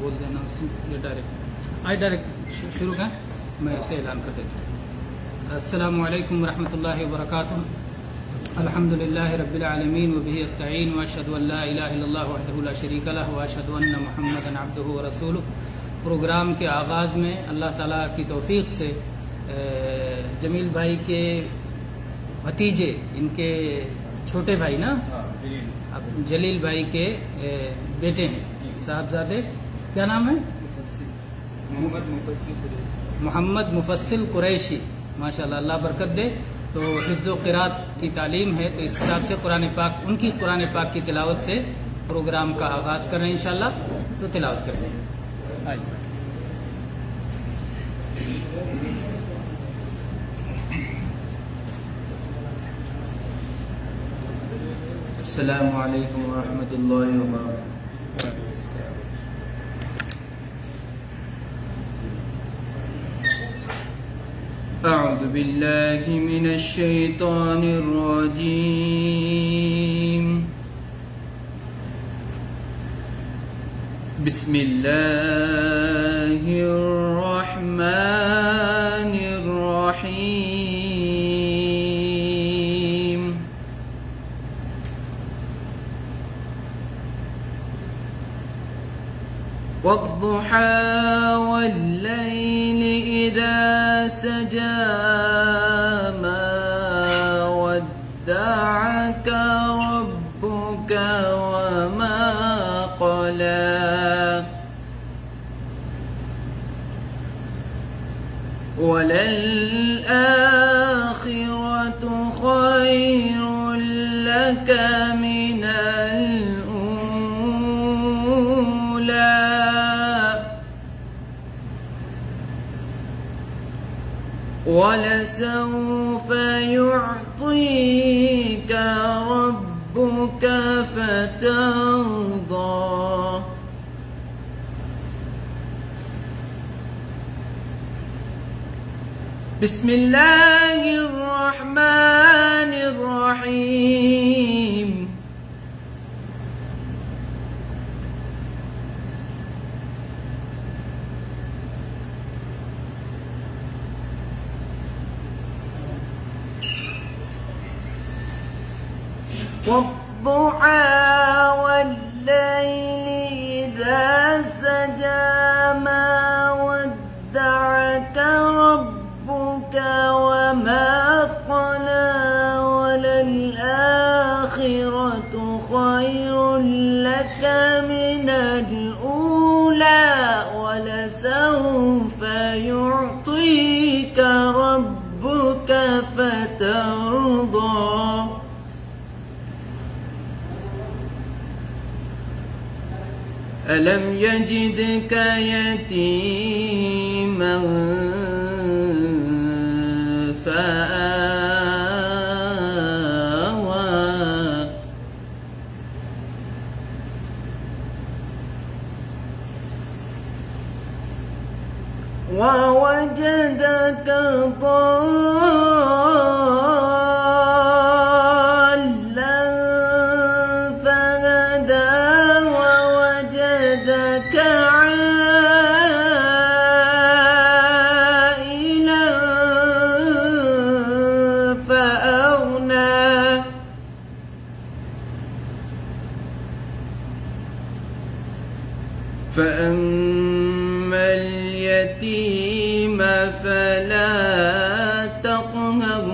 بول دینا یہ ڈائریکٹ شروع کریں، میں اسے اعلان کر دیتا ہوں۔ السلام علیکم ورحمۃ اللہ وبرکاتہ۔ الحمد للہ رب العالمین وبہ استعین واشہد ان لا الہ الا اللہ وحدہ لا شریک لہ واشہد ان محمدا عبدہ ورسولہ۔ پروگرام کے آغاز میں اللہ تعالیٰ کی توفیق سے جمیل بھائی کے بھتیجے، ان کے چھوٹے بھائی نا، جلیل بھائی کے بیٹے ہیں صاحبزادے، کیا نام ہے؟ محمد مفصل قریشی، ماشاءاللہ، اللہ برکت دے۔ تو حفظ و قرات کی تعلیم ہے، تو اس حساب سے قرآن پاک، ان کی قرآن پاک کی تلاوت سے پروگرام کا آغاز کر رہے ہیں انشاءاللہ، تو تلاوت کریں گے۔ آئیے۔ السلام علیکم ورحمۃ اللہ وبرکاتہ۔ اعوذ باللہ من الشیطان الرجیم، بسم اللہ الرحمن الرحیم۔ والضحى والليل إذا سجى ما ودعك ربك وما قلى وللآخرة خير لك من الأولى ولسوف يعطيك ربك فترضى بسم اللہ الرحمن الرحیم۔ والضحى والليل إذا سجى ما ودعك ربك وما قلى وللآخرة خير لك من الأولى ولسوف يعطيك ربك فترضى ألم يجدك يتيما فآوى ووجدك ضالا فهدى ووجدك عائلا فأغنى فأما اليتيم فلا تقهر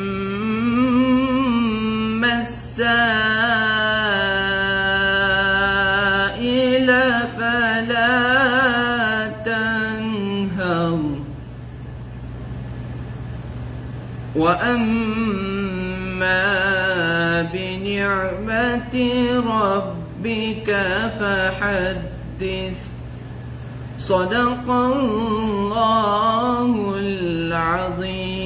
وأما السائل فلا تنهر وأما بنعمة ربك فحدث صدق الله العظيم۔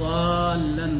ضالًا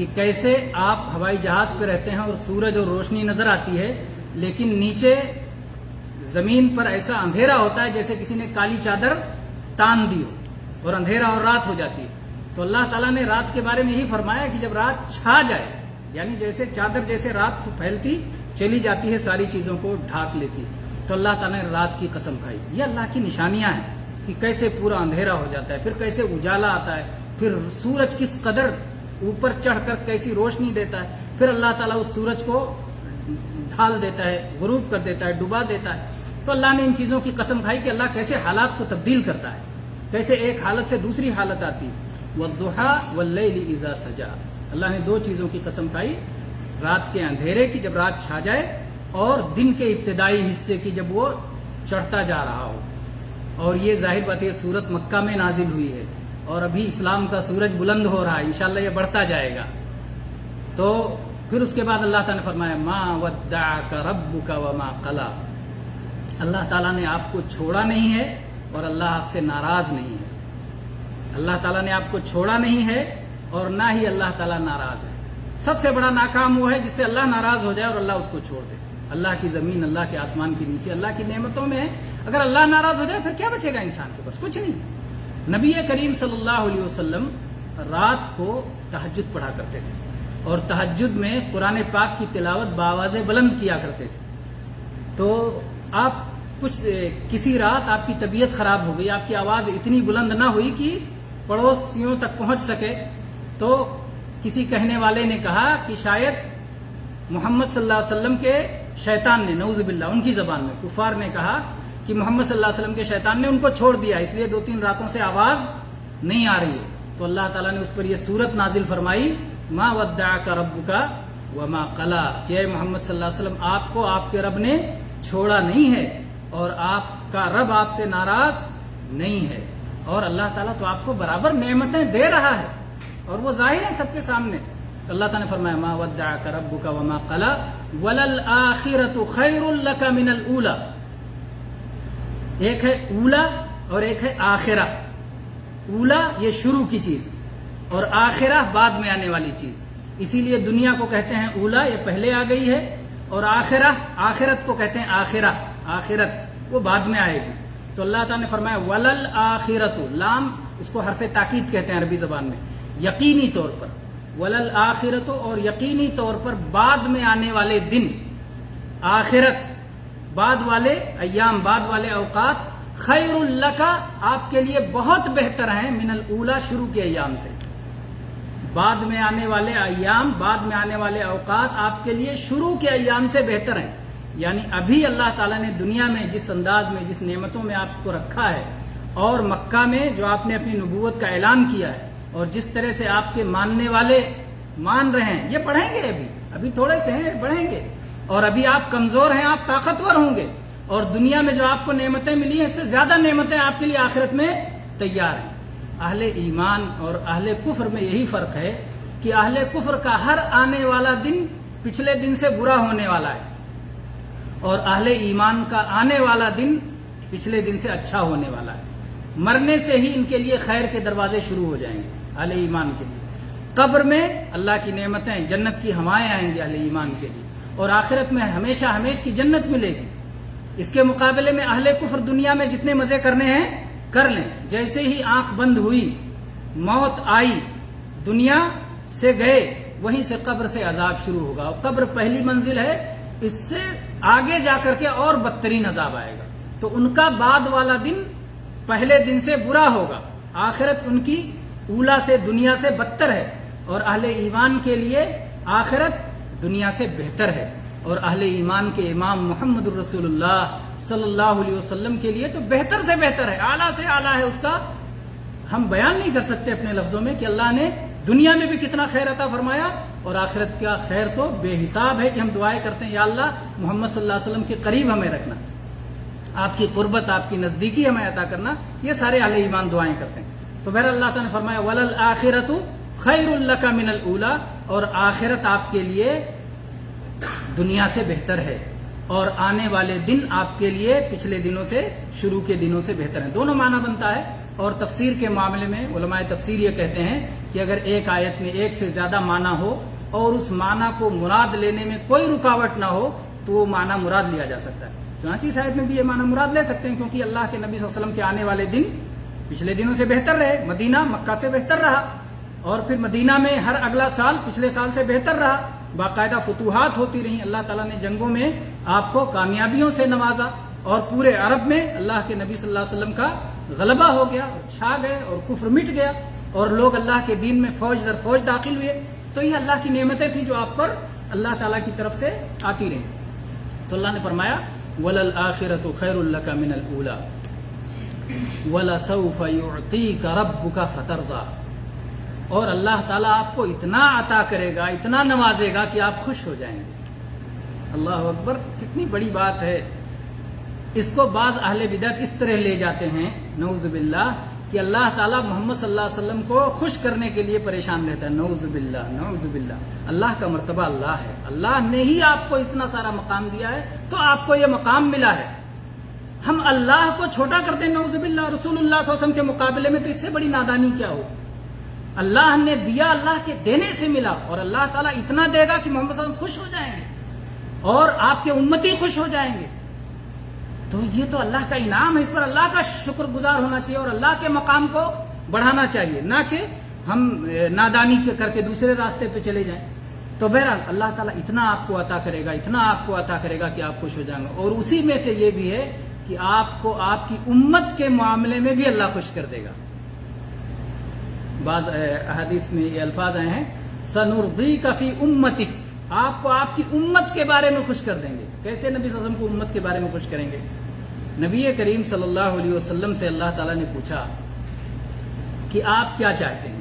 کہ کیسے آپ ہوائی جہاز پہ رہتے ہیں اور سورج اور روشنی نظر آتی ہے، لیکن نیچے زمین پر ایسا اندھیرا ہوتا ہے جیسے کسی نے کالی چادر تان دی ہو اور اندھیرا اور رات ہو جاتی ہے. تو اللہ تعالیٰ نے رات کے بارے میں یہی فرمایا کہ جب رات چھا جائے، یعنی جیسے چادر جیسے رات کو پھیلتی چلی جاتی ہے، ساری چیزوں کو ڈھانک لیتی، تو اللہ تعالیٰ نے رات کی قسم کھائی. یہ اللہ کی نشانیاں ہیں کہ کیسے پورا اندھیرا ہو جاتا ہے، پھر کیسے اجالا آتا ہے، پھر سورج کس قدر اوپر چڑھ کر کیسی روشنی دیتا ہے، پھر اللہ تعالیٰ اس سورج کو ڈھال دیتا ہے، غروب کر دیتا ہے، ڈبا دیتا ہے. تو اللہ نے ان چیزوں کی قسم کھائی کہ اللہ کیسے حالات کو تبدیل کرتا ہے، کیسے ایک حالت سے دوسری حالت آتی ہے. وَالضُّحَىٰ وَاللَّيْلِ إِذَا سَجَىٰ، اللہ نے دو چیزوں کی قسم کھائی، رات کے اندھیرے کی جب رات چھا جائے، اور دن کے ابتدائی حصے کی جب وہ چڑھتا جا رہا ہو. اور یہ ظاہر بات یہ سورت مکہ میں نازل ہوئی ہے اور ابھی اسلام کا سورج بلند ہو رہا ہے، انشاءاللہ یہ بڑھتا جائے گا. تو پھر اس کے بعد اللہ تعالیٰ نے فرمایا مَا وَدَّعَكَ رَبُّكَ وَمَا قَلَىٰ، اللہ تعالیٰ نے آپ کو چھوڑا نہیں ہے اور اللہ آپ سے ناراض نہیں ہے. اللہ تعالیٰ نے آپ کو چھوڑا نہیں ہے اور نہ ہی اللہ تعالیٰ ناراض ہے. سب سے بڑا ناکام وہ ہے جس سے اللہ ناراض ہو جائے اور اللہ اس کو چھوڑ دے. اللہ کی زمین، اللہ کے آسمان کے نیچے، اللہ کی نعمتوں میں ہے، اگر اللہ ناراض ہو جائے پھر کیا بچے گا انسان کے پاس؟ کچھ نہیں. نبی کریم صلی اللہ علیہ وسلم رات کو تہجد پڑھا کرتے تھے اور تہجد میں قرآن پاک کی تلاوت بآواز بلند کیا کرتے تھے. تو آپ کسی رات آپ کی طبیعت خراب ہو گئی، آپ کی آواز اتنی بلند نہ ہوئی کہ پڑوسیوں تک پہنچ سکے، تو کسی کہنے والے نے کہا کہ شاید محمد صلی اللہ علیہ وسلم کے شیطان نے، نعوذ باللہ، ان کی زبان میں کفار نے کہا کہ محمد صلی اللہ علیہ وسلم کے شیطان نے ان کو چھوڑ دیا، اس لیے 2-3 راتوں سے آواز نہیں آ رہی ہے. تو اللہ تعالیٰ نے اس پر یہ سورت نازل فرمائی ما ودعک ربک وما قلی، کہ اے محمد صلی اللہ علیہ وسلم آپ کو آپ کے رب نے چھوڑا نہیں ہے اور آپ کا رب آپ سے ناراض نہیں ہے. اور اللہ تعالیٰ تو آپ کو برابر نعمتیں دے رہا ہے اور وہ ظاہر ہیں سب کے سامنے. تو اللہ تعالیٰ نے فرمایا ما ودعک ربک وما قلی وللآخرۃ خیر لک من الاولی. ایک ہے اولا اور ایک ہے آخرہ. اولا یہ شروع کی چیز اور آخرہ بعد میں آنے والی چیز. اسی لیے دنیا کو کہتے ہیں اولا، یہ پہلے آ گئی ہے، اور آخرہ، آخرت کو کہتے ہیں آخرہ، آخرت وہ بعد میں آئے گی. تو اللہ تعالیٰ نے فرمایا ولل آخرت، لام اس کو حرف تاکید کہتے ہیں عربی زبان میں، یقینی طور پر. ولل آخرت، اور یقینی طور پر بعد میں آنے والے دن، آخرت، بعد والے ایام، بعد والے اوقات، خیر لک، آپ کے لیے بہت بہتر ہیں، من الاولی، شروع کے ایام سے. بعد میں آنے والے ایام، بعد میں آنے والے اوقات آپ کے لیے شروع کے ایام سے بہتر ہیں. یعنی ابھی اللہ تعالیٰ نے دنیا میں جس انداز میں، جس نعمتوں میں آپ کو رکھا ہے، اور مکہ میں جو آپ نے اپنی نبوت کا اعلان کیا ہے، اور جس طرح سے آپ کے ماننے والے مان رہے ہیں، یہ بڑھیں گے، ابھی تھوڑے سے ہیں، بڑھیں گے. اور ابھی آپ کمزور ہیں، آپ طاقتور ہوں گے، اور دنیا میں جو آپ کو نعمتیں ملی ہیں اس سے زیادہ نعمتیں آپ کے لیے آخرت میں تیار ہیں. اہل ایمان اور اہل کفر میں یہی فرق ہے کہ اہل کفر کا ہر آنے والا دن پچھلے دن سے برا ہونے والا ہے، اور اہل ایمان کا آنے والا دن پچھلے دن سے اچھا ہونے والا ہے. مرنے سے ہی ان کے لیے خیر کے دروازے شروع ہو جائیں گے اہل ایمان کے لیے. قبر میں اللہ کی نعمتیں، جنت کی ہوائیں آئیں گی اہل ایمان کے لیے، اور آخرت میں ہمیشہ ہمیش کی جنت ملے گی. اس کے مقابلے میں اہل کفر دنیا میں جتنے مزے کرنے ہیں کر لیں، جیسے ہی آنکھ بند ہوئی، موت آئی، دنیا سے گئے، وہیں سے قبر سے عذاب شروع ہوگا. اور قبر پہلی منزل ہے، اس سے آگے جا کر کے اور بدترین عذاب آئے گا. تو ان کا بعد والا دن پہلے دن سے برا ہوگا. آخرت ان کی اولا سے، دنیا سے بدتر ہے، اور اہل ایمان کے لیے آخرت دنیا سے بہتر ہے. اور اہل ایمان کے امام محمد الرسول اللہ صلی اللہ علیہ وسلم کے لیے تو بہتر سے بہتر ہے، اعلیٰ سے اعلیٰ ہے. اس کا ہم بیان نہیں کر سکتے اپنے لفظوں میں کہ اللہ نے دنیا میں بھی کتنا خیر عطا فرمایا، اور آخرت کا خیر تو بے حساب ہے کہ ہم دعائیں کرتے ہیں یا اللہ محمد صلی اللہ علیہ وسلم کے قریب ہمیں رکھنا، آپ کی قربت، آپ کی نزدیکی ہمیں عطا کرنا. یہ سارے اہل ایمان دعائیں کرتے ہیں. تو بہرحال اللہ تعالیٰ نے فرمایا وللآخرۃ خیر لک من الاولی، اور آخرت آپ کے لیے دنیا سے بہتر ہے، اور آنے والے دن آپ کے لیے پچھلے دنوں سے، شروع کے دنوں سے بہتر ہیں. دونوں معنی بنتا ہے. اور تفسیر کے معاملے میں علماء تفسیر یہ کہتے ہیں کہ اگر ایک آیت میں ایک سے زیادہ معنی ہو اور اس معنی کو مراد لینے میں کوئی رکاوٹ نہ ہو تو وہ معنی مراد لیا جا سکتا ہے. چنانچہ اس آیت میں بھی یہ معنی مراد لے سکتے ہیں کیونکہ اللہ کے نبی صلی اللہ علیہ وسلم کے آنے والے دن پچھلے دنوں سے بہتر رہے. مدینہ مکہ سے بہتر رہا اور پھر مدینہ میں ہر اگلا سال پچھلے سال سے بہتر رہا. باقاعدہ فتوحات ہوتی رہیں. اللہ تعالیٰ نے جنگوں میں آپ کو کامیابیوں سے نوازا اور پورے عرب میں اللہ کے نبی صلی اللہ علیہ وسلم کا غلبہ ہو گیا اور چھا گئے اور کفر مٹ گیا اور لوگ اللہ کے دین میں فوج در فوج داخل ہوئے. تو یہ اللہ کی نعمتیں تھیں جو آپ پر اللہ تعالیٰ کی طرف سے آتی رہیں. تو اللہ نے فرمایا وَلَلْآخِرَةُ خَيْرٌ لَكَ مِنَ الْأُولَى وَلَسَوْفَ يُعْطِيكَ رَبُّكَ فَتَرْضَى. اور اللہ تعالیٰ آپ کو اتنا عطا کرے گا, اتنا نوازے گا کہ آپ خوش ہو جائیں گے. اللہ اکبر, کتنی بڑی بات ہے. اس کو بعض اہل بدعت اس طرح لے جاتے ہیں نعوذ باللہ کہ اللہ تعالیٰ محمد صلی اللہ علیہ وسلم کو خوش کرنے کے لیے پریشان رہتا ہے. نعوذ باللہ نعوذ باللہ. اللہ کا مرتبہ اللہ ہے. اللہ نے ہی آپ کو اتنا سارا مقام دیا ہے تو آپ کو یہ مقام ملا ہے. ہم اللہ کو چھوٹا کر دیں نعوذ باللہ رسول اللہ صلی اللہ علیہ وسلم کے مقابلے میں, تو اس سے بڑی نادانی کیا ہو. اللہ نے دیا, اللہ کے دینے سے ملا, اور اللہ تعالیٰ اتنا دے گا کہ محمد صلی اللہ علیہ وسلم خوش ہو جائیں گے اور آپ کے امتی خوش ہو جائیں گے. تو یہ تو اللہ کا انعام ہے, اس پر اللہ کا شکر گزار ہونا چاہیے اور اللہ کے مقام کو بڑھانا چاہیے, نہ کہ ہم نادانی کر کے دوسرے راستے پہ چلے جائیں. تو بہرحال اللہ تعالیٰ اتنا آپ کو عطا کرے گا, اتنا آپ کو عطا کرے گا کہ آپ خوش ہو جائیں گے. اور اسی میں سے یہ بھی ہے کہ آپ کو آپ کی امت کے معاملے میں بھی اللہ خوش کر دے گا. بعض احادیث میں یہ الفاظ آئے ہیں سَنُرْضِيكَ فِي أُمَّتِكَ. آپ کو آپ کی امت کے بارے میں خوش کر دیں گے. کیسے نبی صلی اللہ علیہ وسلم کو امت کے بارے میں خوش کریں گے؟ نبی کریم صلی اللہ علیہ وسلم سے اللہ تعالیٰ نے پوچھا کہ آپ کیا چاہتے ہیں؟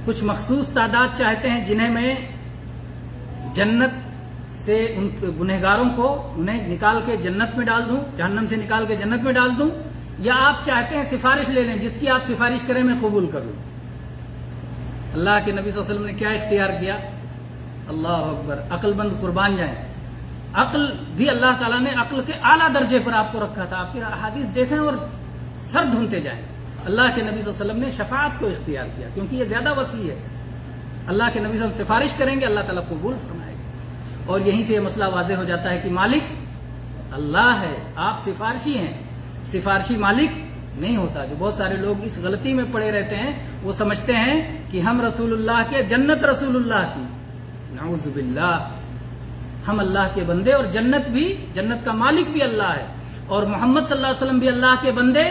کچھ مخصوص تعداد چاہتے ہیں جنہیں میں جنت سے ان گنہگاروں کو انہیں نکال کے جنت میں ڈال دوں, جہنم سے نکال کے جنت میں ڈال دوں, یا آپ چاہتے ہیں سفارش لے لیں, جس کی آپ سفارش کریں میں قبول کر لوں؟ اللہ کے نبی صلی اللہ علیہ وسلم نے کیا اختیار کیا؟ اللہ اکبر. عقل مند قربان جائیں. عقل بھی اللہ تعالیٰ نے عقل کے اعلیٰ درجے پر آپ کو رکھا تھا. آپ کے احادیث دیکھیں اور سر دھنتے جائیں. اللہ کے نبی صلی اللہ علیہ وسلم نے شفاعت کو اختیار کیا کیونکہ یہ زیادہ وسیع ہے. اللہ کے نبی صلی اللہ علیہ وسلم سفارش کریں گے, اللہ تعالیٰ قبول فرمائے گا. اور یہیں سے یہ مسئلہ واضح ہو جاتا ہے کہ مالک اللہ ہے, آپ سفارشی ہیں. سفارشی مالک نہیں ہوتا. جو بہت سارے لوگ اس غلطی میں پڑے رہتے ہیں, وہ سمجھتے ہیں کہ ہم رسول اللہ کے, جنت رسول اللہ کی. نعوذ باللہ. ہم اللہ کے بندے اور جنت بھی, جنت کا مالک بھی اللہ ہے, اور محمد صلی اللہ علیہ وسلم بھی اللہ کے بندے,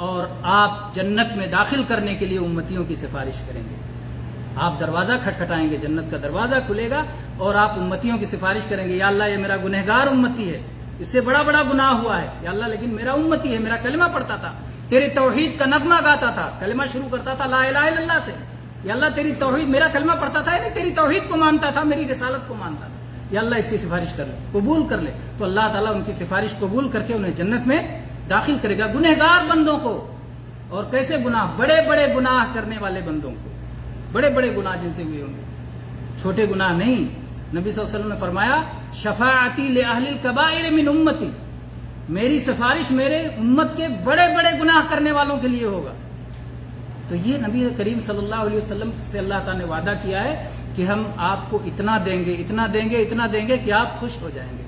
اور آپ جنت میں داخل کرنے کے لیے امتیوں کی سفارش کریں گے. آپ دروازہ کھٹکھٹائیں گے, جنت کا دروازہ کھلے گا اور آپ امتیوں کی سفارش کریں گے. یا اللہ یہ میرا گنہگار امتی ہے, اس سے بڑا بڑا گناہ ہوا ہے یا اللہ, لیکن میرا امتی ہے, میرا کلمہ پڑھتا تھا, تیری توحید کا نغمہ گاتا تھا, کلمہ شروع کرتا تھا لا الہ الا اللہ سے. یا اللہ تیری توحید, میرا کلمہ پڑھتا تھا یعنی تیری توحید کو مانتا تھا, میری رسالت کو مانتا تھا. یا اللہ اس کی سفارش کر لے, قبول کر لے. تو اللہ تعالیٰ ان کی سفارش قبول کر کے انہیں جنت میں داخل کرے گا, گنہگار بندوں کو. اور کیسے گناہ؟ بڑے بڑے گناہ کرنے والے بندوں کو, بڑے بڑے گناہ جن سے ہوئے ہوں گے, چھوٹے گناہ نہیں. نبی صلی اللہ علیہ وسلم نے فرمایا شفاعتی لأہل الکبائر من امتی, میری سفارش میرے امت کے بڑے بڑے گناہ کرنے والوں کے لیے ہوگا. تو یہ نبی کریم صلی اللہ علیہ وسلم سے اللہ تعالیٰ نے وعدہ کیا ہے کہ ہم آپ کو اتنا دیں گے, اتنا دیں گے, اتنا دیں گے کہ آپ خوش ہو جائیں گے.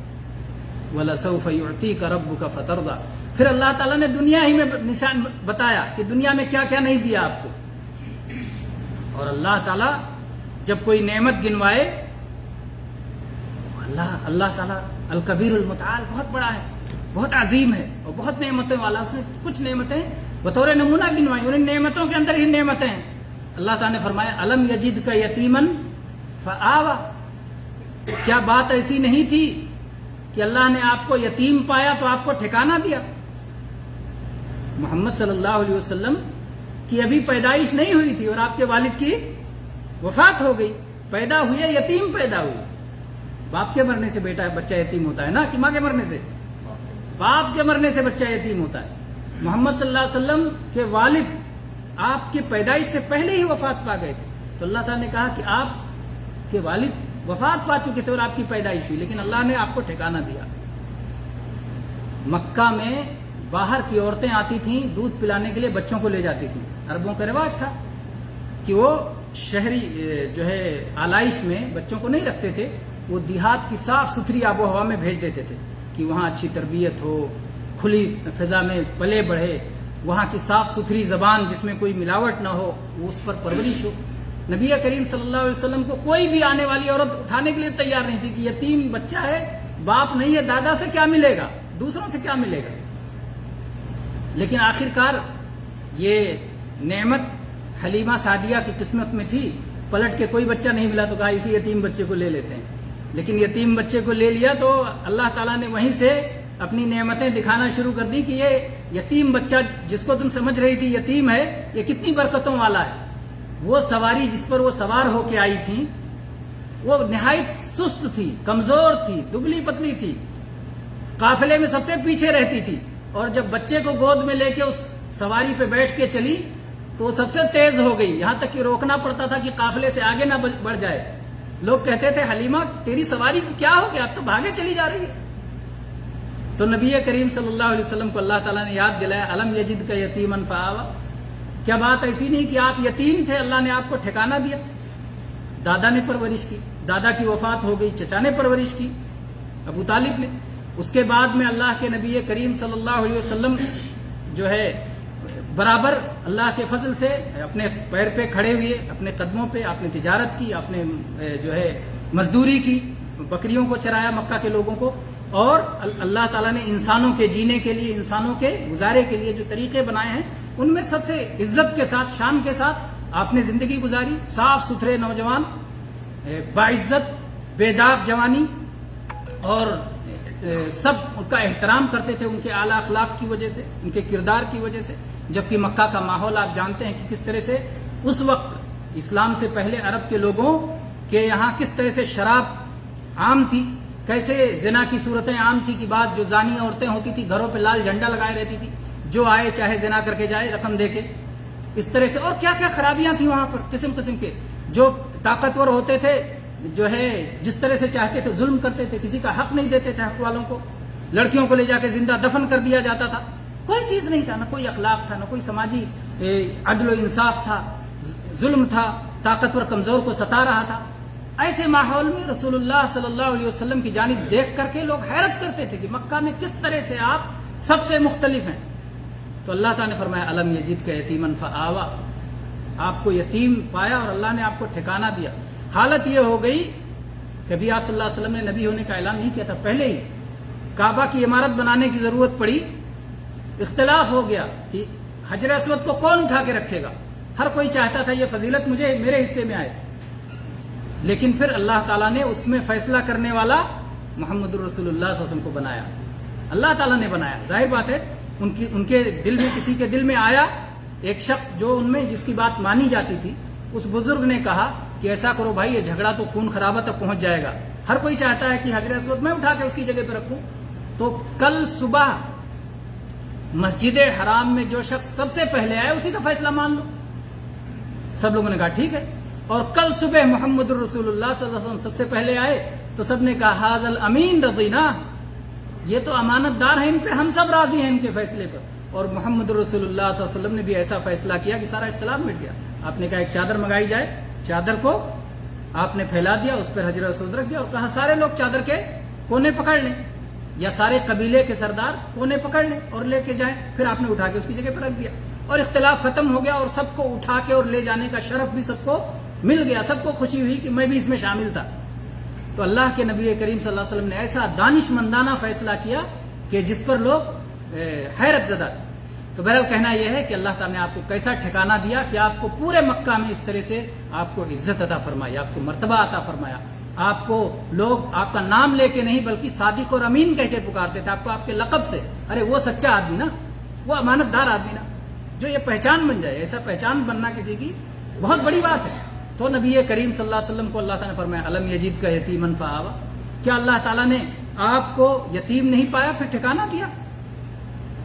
وَلَسَوْفَ يُعْطِيكَ رَبُّكَ فَتَرْضَى. پھر اللہ تعالیٰ نے دنیا ہی میں نشان بتایا کہ دنیا میں کیا کیا نہیں دیا آپ کو. اور اللہ تعالیٰ جب کوئی نعمت گنوائے, اللہ تعالیٰ الکبیر المتعال بہت بڑا ہے, بہت عظیم ہے اور بہت نعمتیں والا. اس نے کچھ نعمتیں بطور نمونہ گنوائی, انہیں نعمتوں کے اندر ہی نعمتیں ہیں. اللہ تعالیٰ نے فرمایا الم یجدک یتیمن فآوی. کیا بات ایسی نہیں تھی کہ اللہ نے آپ کو یتیم پایا تو آپ کو ٹھکانہ دیا؟ محمد صلی اللہ علیہ وسلم کی ابھی پیدائش نہیں ہوئی تھی اور آپ کے والد کی وفات ہو گئی. پیدا ہوئے یتیم پیدا ہوئے. باپ کے مرنے سے بچہ یتیم ہوتا ہے نا, کہ ماں کے مرنے سے؟ باپ کے مرنے سے بچہ یتیم ہوتا ہے. محمد صلی اللہ علیہ وسلم کے والد آپ کی پیدائش سے پہلے ہی وفات پا گئے تھے. تو اللہ تعالیٰ نے کہا کہ آپ کے والد وفات پا چکے تھے اور آپ کی پیدائش ہوئی, لیکن اللہ نے آپ کو ٹھکانہ دیا. مکہ میں باہر کی عورتیں آتی تھیں دودھ پلانے کے لیے بچوں کو لے جاتی تھیں. عربوں کا رواج تھا کہ وہ شہری جو ہے آلائش میں بچوں کو نہیں رکھتے تھے, وہ دیہات کی صاف ستھری آب و ہوا میں بھیج دیتے تھے کہ وہاں اچھی تربیت ہو, کھلی فضا میں پلے بڑھے, وہاں کی صاف ستھری زبان جس میں کوئی ملاوٹ نہ ہو اس پر پرورش ہو. نبی کریم صلی اللہ علیہ وسلم کو کوئی بھی آنے والی عورت اٹھانے کے لیے تیار نہیں تھی کہ یتیم بچہ ہے, باپ نہیں ہے, دادا سے کیا ملے گا, دوسروں سے کیا ملے گا. لیکن آخرکار یہ نعمت حلیمہ سعدیہ کی قسمت میں تھی, پلٹ کے کوئی بچہ نہیں ملا تو کہا اسی یتیم بچے کو لے لیتے ہیں. لیکن یتیم بچے کو لے لیا تو اللہ تعالیٰ نے وہیں سے اپنی نعمتیں دکھانا شروع کر دی کہ یہ یتیم بچہ جس کو تم سمجھ رہی تھی یتیم ہے, یہ کتنی برکتوں والا ہے. وہ سواری جس پر وہ سوار ہو کے آئی تھی وہ نہایت سست تھی, کمزور تھی, دبلی پتلی تھی, قافلے میں سب سے پیچھے رہتی تھی, اور جب بچے کو گود میں لے کے اس سواری پہ بیٹھ کے چلی تو وہ سب سے تیز ہو گئی, یہاں تک کہ روکنا پڑتا تھا کہ قافلے سے آگے نہ بڑھ جائے. لوگ کہتے تھے حلیمہ تیری سواری کو کیا ہو گیا, اب تو بھاگے چلی جا رہی ہے. تو نبی کریم صلی اللہ علیہ وسلم کو اللہ تعالیٰ نے یاد دلایا الم یجد کا یتیمن فآوا, کیا بات ایسی نہیں کہ آپ یتیم تھے, اللہ نے آپ کو ٹھکانہ دیا, دادا نے پرورش کی, دادا کی وفات ہو گئی, چچا نے پرورش کی, ابو طالب نے. اس کے بعد میں اللہ کے نبی کریم صلی اللہ علیہ وسلم جو ہے برابر اللہ کے فضل سے اپنے پیر پہ کھڑے ہوئے, اپنے قدموں پہ آپ نے تجارت کی, آپ نے جو ہے مزدوری کی, بکریوں کو چرایا مکہ کے لوگوں کو, اور اللہ تعالیٰ نے انسانوں کے جینے کے لیے, انسانوں کے گزارے کے لیے جو طریقے بنائے ہیں ان میں سب سے عزت کے ساتھ, شان کے ساتھ آپ نے زندگی گزاری. صاف ستھرے نوجوان, باعزت بے داغ جوانی, اور سب ان کا احترام کرتے تھے ان کے اعلیٰ اخلاق کی وجہ سے, ان کے کردار کی وجہ سے. جبکہ مکہ کا ماحول آپ جانتے ہیں کہ کس طرح سے اس وقت اسلام سے پہلے عرب کے لوگوں کے یہاں کس طرح سے شراب عام تھی, کیسے زنا کی صورتیں عام تھی کہ بعد جو زانی عورتیں ہوتی تھی گھروں پہ لال جھنڈا لگائے رہتی تھی, جو آئے چاہے زنا کر کے جائے رقم دے کے, اس طرح سے. اور کیا کیا خرابیاں تھیں وہاں پر قسم قسم کے. جو طاقتور ہوتے تھے جو ہے جس طرح سے چاہتے تھے ظلم کرتے تھے, کسی کا حق نہیں دیتے تھے, حق والوں کو لڑکیوں کو لے جا کے زندہ دفن کر دیا جاتا تھا. کوئی چیز نہیں تھا, نہ کوئی اخلاق تھا, نہ کوئی سماجی عدل و انصاف تھا, ظلم تھا, طاقتور کمزور کو ستا رہا تھا. ایسے ماحول میں رسول اللہ صلی اللہ علیہ وسلم کی جانب دیکھ کر کے لوگ حیرت کرتے تھے کہ مکہ میں کس طرح سے آپ سب سے مختلف ہیں. تو اللہ تعالیٰ نے فرمایا الم یجد کا یتیمن فآوا, آپ کو یتیم پایا اور اللہ نے آپ کو ٹھکانہ دیا. حالت یہ ہو گئی, کبھی آپ صلی اللہ علیہ وسلم نے نبی ہونے کا اعلان نہیں کیا تھا, پہلے ہی کعبہ کی عمارت بنانے کی ضرورت پڑی, اختلاف ہو گیا کہ حجر اسود کو کون اٹھا کے رکھے گا. ہر کوئی چاہتا تھا یہ فضیلت مجھے میرے حصے میں آئے, لیکن پھر اللہ تعالیٰ نے اس میں فیصلہ کرنے والا محمد الرسول اللہ صلی اللہ علیہ وسلم کو بنایا. اللہ تعالیٰ نے بنایا. ظاہر بات ہے ان کے دل میں, کسی کے دل میں آیا, ایک شخص جو ان میں جس کی بات مانی جاتی تھی, اس بزرگ نے کہا کہ ایسا کرو بھائی, یہ جھگڑا تو خون خرابہ تک پہنچ جائے گا, ہر کوئی چاہتا ہے کہ حجر اسود میں اٹھا کے اس کی جگہ پہ رکھوں. تو کل صبح مسجد حرام میں جو شخص سب سے پہلے آئے اسی کا فیصلہ مان لو. سب لوگوں نے کہا ٹھیک ہے. اور کل صبح محمد الرسول اللہ صلی اللہ علیہ وسلم سب سے پہلے آئے تو سب نے کہا ھذا الامین رضینا, یہ تو امانت دار ہیں, ان پہ ہم سب راضی ہیں ان کے فیصلے پر. اور محمد الرسول اللہ صلی اللہ علیہ وسلم نے بھی ایسا فیصلہ کیا کہ سارا اختلاف مٹ گیا. آپ نے کہا ایک چادر منگائی جائے, چادر کو آپ نے پھیلا دیا, اس پر حجر اسود رکھ دیا اور کہا سارے لوگ چادر کے کونے پکڑ لیں, یا سارے قبیلے کے سردار کونے پکڑ لیں اور لے کے جائیں. پھر آپ نے اٹھا کے اس کی جگہ پہ رکھ دیا اور اختلاف ختم ہو گیا, اور سب کو اٹھا کے اور لے جانے کا شرف بھی سب کو مل گیا. سب کو خوشی ہوئی کہ میں بھی اس میں شامل تھا. تو اللہ کے نبی کریم صلی اللہ علیہ وسلم نے ایسا دانش مندانہ فیصلہ کیا کہ جس پر لوگ حیرت زدہ تھے. تو بہرحال کہنا یہ ہے کہ اللہ تعالیٰ نے آپ کو کیسا ٹھکانہ دیا کہ آپ کو پورے مکہ میں اس طرح سے آپ کو عزت عطا فرمائی, آپ کو مرتبہ عطا فرمایا. آپ کو لوگ آپ کا نام لے کے نہیں بلکہ صادق اور امین کہہ کے پکارتے تھے, آپ کو آپ کے لقب سے. ارے وہ سچا آدمی نا, وہ امانت دار آدمی نا, جو یہ پہچان بن جائے. ایسا پہچان بننا کسی کی بہت بڑی بات ہے. تو نبی کریم صلی اللہ علیہ وسلم کو اللہ تعالیٰ نے فرمایا الم یجد کا یتیمن فآوا, کیا اللہ تعالیٰ نے آپ کو یتیم نہیں پایا پھر ٹھکانہ دیا؟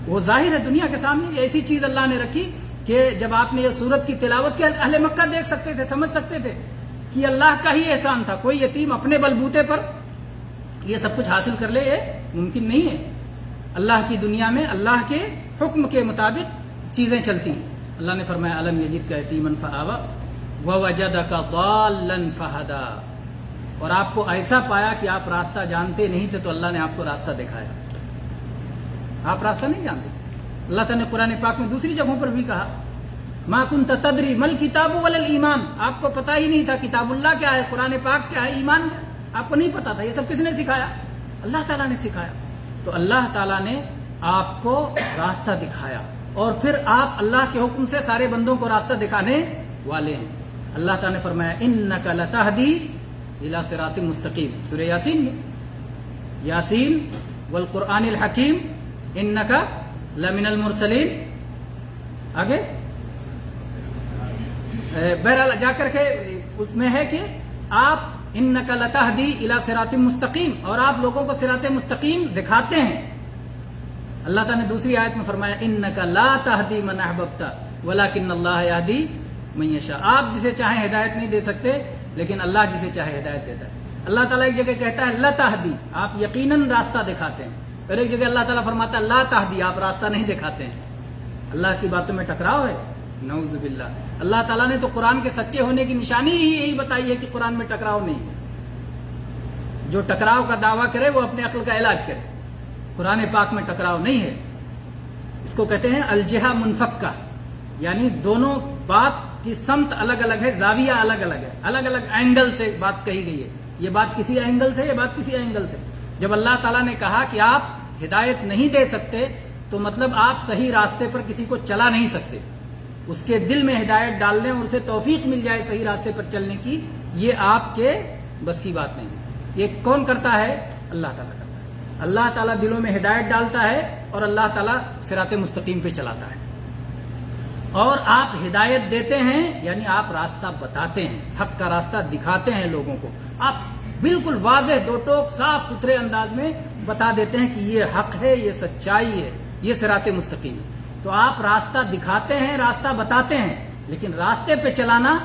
وہ ظاہر ہے دنیا کے سامنے ایسی چیز اللہ نے رکھی کہ جب آپ نے یہ سورت کی تلاوت کی اہل مکہ دیکھ سکتے تھے, سمجھ سکتے تھے کہ اللہ کا ہی احسان تھا. کوئی یتیم اپنے بلبوتے پر یہ سب کچھ حاصل کر لے, یہ ممکن نہیں ہے. اللہ کی دنیا میں اللہ کے حکم کے مطابق چیزیں چلتی ہیں. اللہ نے فرمایا الم یجدک یتیما فآویٰ ووجدک ضالا فہدی، اور آپ کو ایسا پایا کہ آپ راستہ جانتے نہیں تھے تو اللہ نے آپ کو راستہ دکھایا. آپ راستہ نہیں جانتے تھے. اللہ تعالیٰ نے قرآن پاک میں دوسری جگہوں پر بھی کہا ما کنت تدری مل کتاب ولا الایمان، آپ کو پتہ ہی نہیں تھا کتاب اللہ کیا ہے، قرآن پاک کیا ہے، ایمان آپ کو نہیں پتا تھا. یہ سب کس نے سکھایا؟ اللہ تعالیٰ نے سکھایا. تو اللہ تعالیٰ نے آپ کو راستہ دکھایا اور پھر آپ اللہ کے حکم سے سارے بندوں کو راستہ دکھانے والے ہیں. اللہ تعالیٰ نے فرمایا انک لتہدی الی صراط مستقیم، سورہ یاسین میں، یاسین والقرآن الحکیم انک لمن المرسلین. آگے بہرحال جا کر کے اس میں ہے کہ آپ انک لتہدی الی صراط مستقیم، اور آپ لوگوں کو صراط مستقیم دکھاتے ہیں. اللہ تعالیٰ نے دوسری آیت میں فرمایا انک لا تہدی من احببت ولکن اللہ یہدی من یشاء، آپ جسے چاہیں ہدایت نہیں دے سکتے لیکن اللہ جسے چاہے ہدایت دیتا ہے. اللہ تعالیٰ ایک جگہ کہتا ہے لتہدی، آپ یقیناً راستہ دکھاتے ہیں، اور ایک جگہ اللہ تعالیٰ فرماتا ہے لا تہدی، آپ راستہ نہیں دکھاتے ہیں. اللہ کی باتوں میں ٹکراؤ ہے، نعوذ باللہ. اللہ تعالیٰ نے تو قرآن کے سچے ہونے کی نشانی ہی یہی بتائی ہے کہ قرآن میں ٹکراؤ نہیں ہے. جو ٹکراؤ کا دعویٰ کرے وہ اپنے عقل کا علاج کرے. قرآن پاک میں ٹکراؤ نہیں ہے. اس کو کہتے ہیں الجہہ منفکہ، یعنی دونوں بات کی سمت الگ الگ ہے، زاویہ الگ الگ ہے، الگ الگ اینگل سے بات کہی گئی ہے. یہ بات کسی اینگل سے، یہ بات کسی اینگل سے. جب اللہ تعالیٰ نے کہا کہ آپ ہدایت نہیں دے سکتے تو مطلب آپ صحیح راستے پر کسی کو چلا نہیں سکتے. اس کے دل میں ہدایت ڈال دیں اور اسے توفیق مل جائے صحیح راستے پر چلنے کی، یہ آپ کے بس کی بات نہیں ہے. یہ کون کرتا ہے؟ اللہ تعالیٰ کرتا ہے. اللہ تعالیٰ دلوں میں ہدایت ڈالتا ہے اور اللہ تعالیٰ صراط مستقیم پہ چلاتا ہے. اور آپ ہدایت دیتے ہیں یعنی آپ راستہ بتاتے ہیں، حق کا راستہ دکھاتے ہیں لوگوں کو. آپ بالکل واضح دو ٹوک صاف ستھرے انداز میں بتا دیتے ہیں کہ یہ حق ہے، یہ سچائی ہے، یہ صراط مستقیم ہے. تو آپ راستہ دکھاتے ہیں، راستہ بتاتے ہیں، لیکن راستے پہ چلانا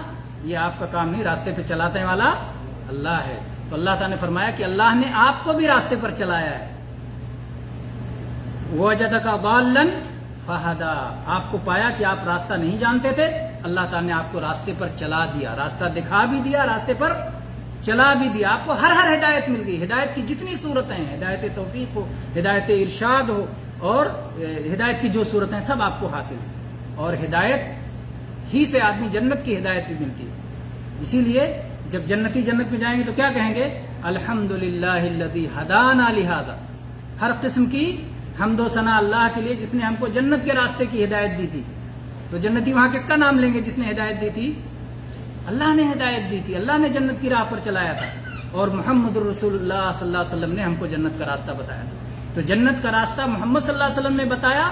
یہ آپ کا کام نہیں. راستے پہ چلانے والا اللہ ہے. تو اللہ تعالیٰ نے فرمایا کہ اللہ نے آپ کو بھی راستے پر چلایا ہے. وَوَجَدَكَ ضَالًّا فَهَدَىٰ، آپ کو پایا کہ آپ راستہ نہیں جانتے تھے، اللہ تعالیٰ نے آپ کو راستے پر چلا دیا، راستہ دکھا بھی دیا، راستے پر چلا بھی دیا. آپ کو ہر ہدایت مل گئی. ہدایت کی جتنی صورتیں ہیں، ہدایت توفیق ہو، ہدایت ارشاد ہو، اور ہدایت کی جو صورتیں ہیں سب آپ کو حاصل ہیں. اور ہدایت ہی سے آدمی جنت کی ہدایت بھی ملتی ہے. اسی لیے جب جنتی جنت میں جائیں گے تو کیا کہیں گے؟ الحمدللہ الذی ہدانا لہذا. ہر قسم کی حمد و ثنا اللہ کے لیے جس نے ہم کو جنت کے راستے کی ہدایت دی تھی. تو جنتی وہاں کس کا نام لیں گے؟ جس نے ہدایت دی تھی. اللہ نے ہدایت دی تھی، اللہ نے جنت کی راہ پر چلایا تھا، اور محمد رسول اللہ صلی اللہ علیہ وسلم نے ہم کو جنت کا راستہ بتایا تھا. تو جنت کا راستہ محمد صلی اللہ علیہ وسلم نے بتایا